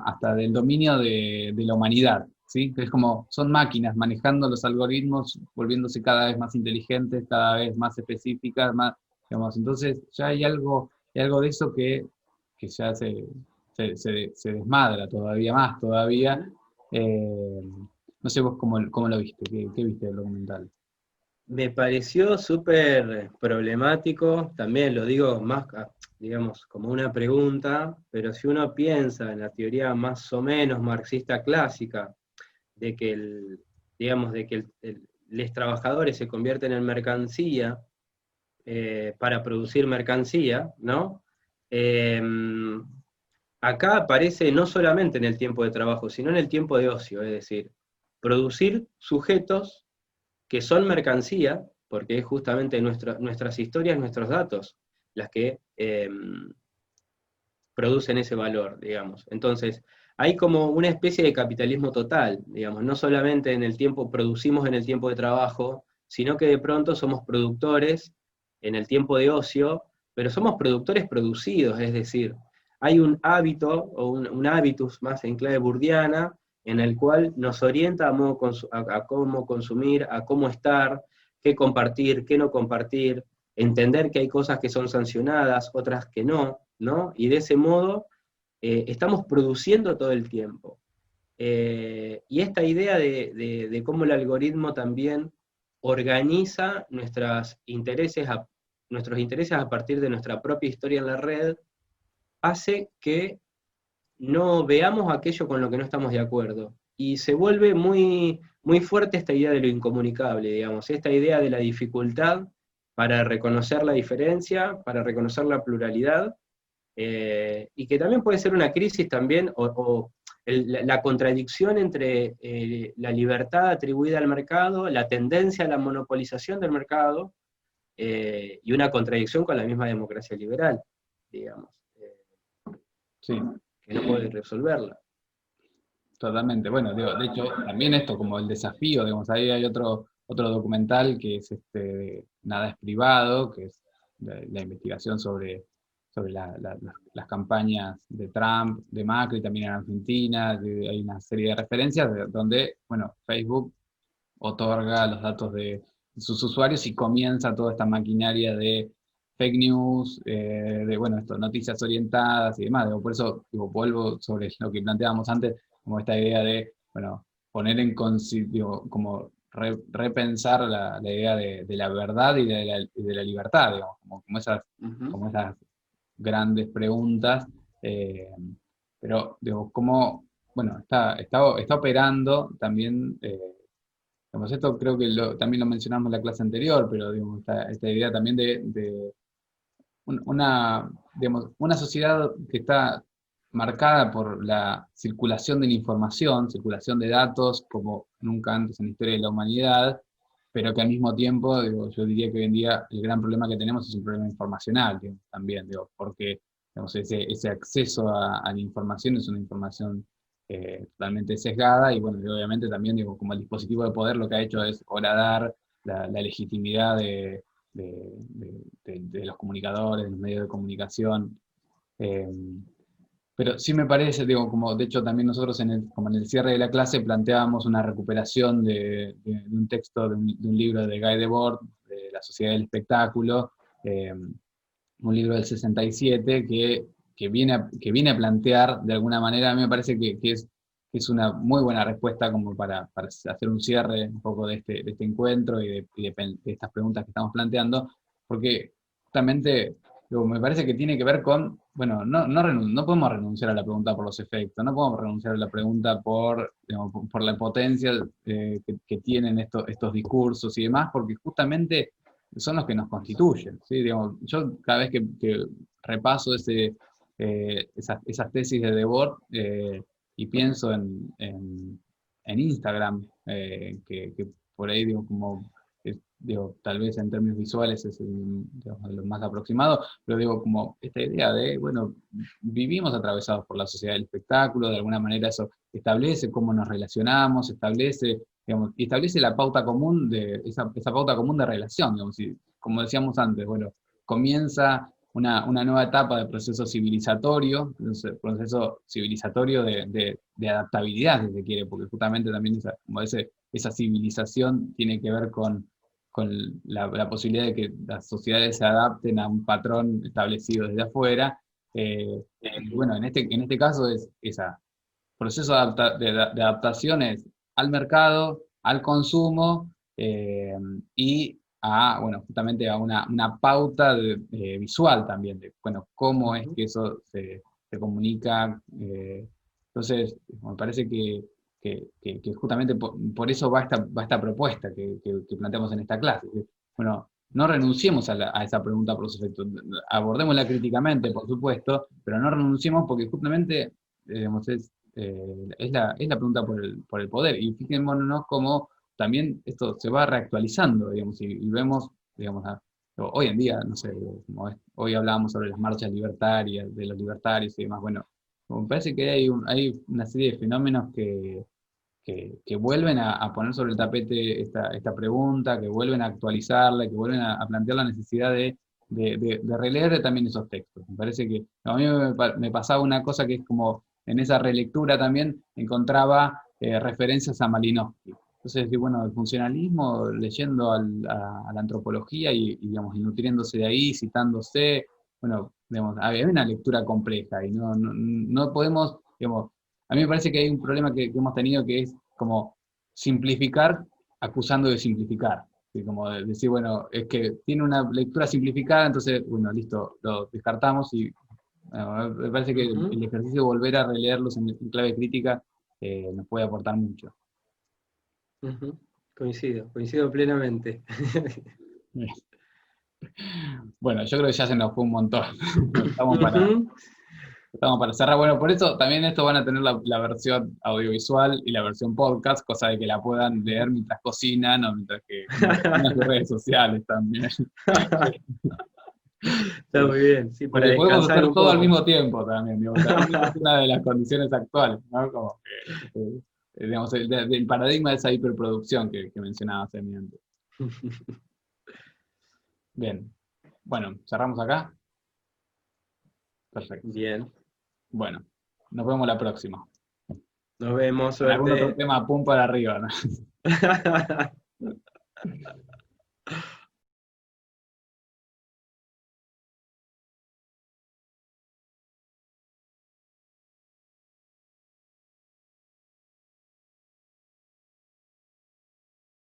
hasta del dominio de la humanidad, ¿sí? Que es como, son máquinas manejando los algoritmos, volviéndose cada vez más inteligentes, cada vez más específicas, más, digamos, entonces ya hay algo de eso que ya se desmadra todavía más, todavía. Eh, no sé vos cómo lo viste, qué viste del documental. Me pareció súper problemático, también lo digo más, digamos, como una pregunta, pero si uno piensa en la teoría más o menos marxista clásica, de que digamos, de que los trabajadores se convierten en mercancía para producir mercancía, ¿no? Eh, Acá aparece no solamente en el tiempo de trabajo, sino en el tiempo de ocio, es decir, producir sujetos que son mercancía, porque es justamente nuestras historias, nuestros datos, las que producen ese valor, digamos. Entonces, hay como una especie de capitalismo total, digamos, no solamente en el tiempo, producimos en el tiempo de trabajo, sino que de pronto somos productores en el tiempo de ocio, pero somos productores producidos, es decir, hay un hábito o un hábitus más en clave burdiana en el cual nos orienta a cómo consumir, a cómo estar, qué compartir, qué no compartir, entender que hay cosas que son sancionadas, otras que no, ¿no? Y de ese modo estamos produciendo todo el tiempo. Y esta idea de cómo el algoritmo también organiza nuestros intereses a partir de nuestra propia historia en la red, hace que no veamos aquello con lo que no estamos de acuerdo. Y se vuelve muy, muy fuerte esta idea de lo incomunicable, digamos, esta idea de la dificultad para reconocer la diferencia, para reconocer la pluralidad, y que también puede ser una crisis también, o la contradicción entre la libertad atribuida al mercado, la tendencia a la monopolización del mercado, y una contradicción con la misma democracia liberal, digamos, Sí, que no puede resolverla. totalmente. Bueno, digo, de hecho, también esto como el desafío, digamos, ahí hay otro documental que es Nada es privado, que es la investigación sobre las campañas de Trump, de Macri, también en Argentina. Hay una serie de referencias donde, bueno, Facebook otorga los datos de sus usuarios y comienza toda esta maquinaria de fake news, de, bueno, esto, noticias orientadas y demás. Digo, por eso digo, vuelvo sobre lo que planteábamos antes, como esta idea de, bueno, poner digo, como repensar la idea de la verdad y de la libertad, digamos, como esas grandes preguntas, eh, pero digo, cómo, bueno, está operando también. Digamos, esto creo que también lo mencionamos en la clase anterior, pero digamos, esta idea también de digamos, una sociedad que está marcada por la circulación de la información, circulación de datos, como nunca antes en la historia de la humanidad, pero que al mismo tiempo, digo, yo diría que hoy en día el gran problema que tenemos es un problema informacional, digamos, también, digo, porque digamos, ese acceso a la información es una información totalmente sesgada y bueno, y obviamente también digo, como el dispositivo de poder lo que ha hecho es horadar la legitimidad de los comunicadores, de los medios de comunicación. eh, pero sí me parece, digo, como de hecho también nosotros como en el cierre de la clase planteábamos una recuperación de un texto, de un libro de Guy Debord, de La Sociedad del Espectáculo, un libro del 67 que viene a plantear de alguna manera, a mí me parece que es una muy buena respuesta como para hacer un cierre un poco de este encuentro y de estas preguntas que estamos planteando, porque justamente me parece que tiene que ver con, bueno, no podemos renunciar a la pregunta por los efectos, no podemos renunciar a la pregunta digamos, por la potencia que tienen estos discursos y demás, porque justamente son los que nos constituyen, ¿sí? Digamos, yo cada vez que repaso esas tesis de Debord y pienso en Instagram, que por ahí digo, digo, tal vez en términos visuales es digamos, lo más aproximado, pero digo, como esta idea de, bueno, vivimos atravesados por la sociedad del espectáculo, de alguna manera eso establece cómo nos relacionamos, digamos, y establece la pauta común esa pauta común de relación, digamos, y como decíamos antes, bueno, comienza una nueva etapa de proceso civilizatorio, proceso civilizatorio de adaptabilidad, si se quiere, porque justamente también esa civilización tiene que ver con la posibilidad de que las sociedades se adapten a un patrón establecido desde afuera. Y bueno, en este caso es esa proceso de adaptaciones al mercado, al consumo y bueno, justamente a una pauta visual también, de, bueno, cómo es que eso se comunica. Entonces, me parece que justamente por eso va esta propuesta que planteamos en esta clase. Bueno, no renunciemos a esa pregunta por los efectos, abordémosla críticamente, por supuesto, pero no renunciemos porque justamente digamos, es la pregunta por el poder. Y fijémonos cómo también esto se va reactualizando, digamos, y vemos, digamos, hoy en día, no sé, hoy hablábamos sobre las marchas libertarias, de los libertarios y demás. Bueno, me parece que hay una serie de fenómenos que vuelven a poner sobre el tapete esta pregunta, que vuelven a actualizarla, que vuelven a plantear la necesidad de releer también esos textos. Me parece que a mí me pasaba una cosa que es como en esa relectura también encontraba referencias a Malinowski. Entonces, bueno, el funcionalismo, leyendo a la antropología digamos, y nutriéndose de ahí, citándose, bueno, digamos, hay una lectura compleja y no podemos, digamos, a mí me parece que hay un problema que hemos tenido que es como simplificar acusando de simplificar. ¿Sí? Como decir, bueno, es que tiene una lectura simplificada, entonces, bueno, listo, lo descartamos y me parece que el ejercicio de volver a releerlos en clave crítica nos puede aportar mucho. Coincido plenamente. Bueno, yo creo que ya se nos fue un montón. Estamos para, Estamos para cerrar. Bueno, por eso también esto van a tener la versión audiovisual y la versión podcast, cosa de que la puedan leer mientras cocinan o mientras que en sus redes sociales también. Está muy bien, sí, para Porque podemos descansar hacer un todo al poco. mismo tiempo también, digo, también esa es una de las condiciones actuales, ¿no? Como que, digamos, el paradigma de esa hiperproducción que mencionabas antes. Bien, bueno, cerramos acá. Perfecto. Bien, Bueno, nos vemos la próxima. nos vemos, Con algún otro suerte. tema, pum para arriba, ¿no?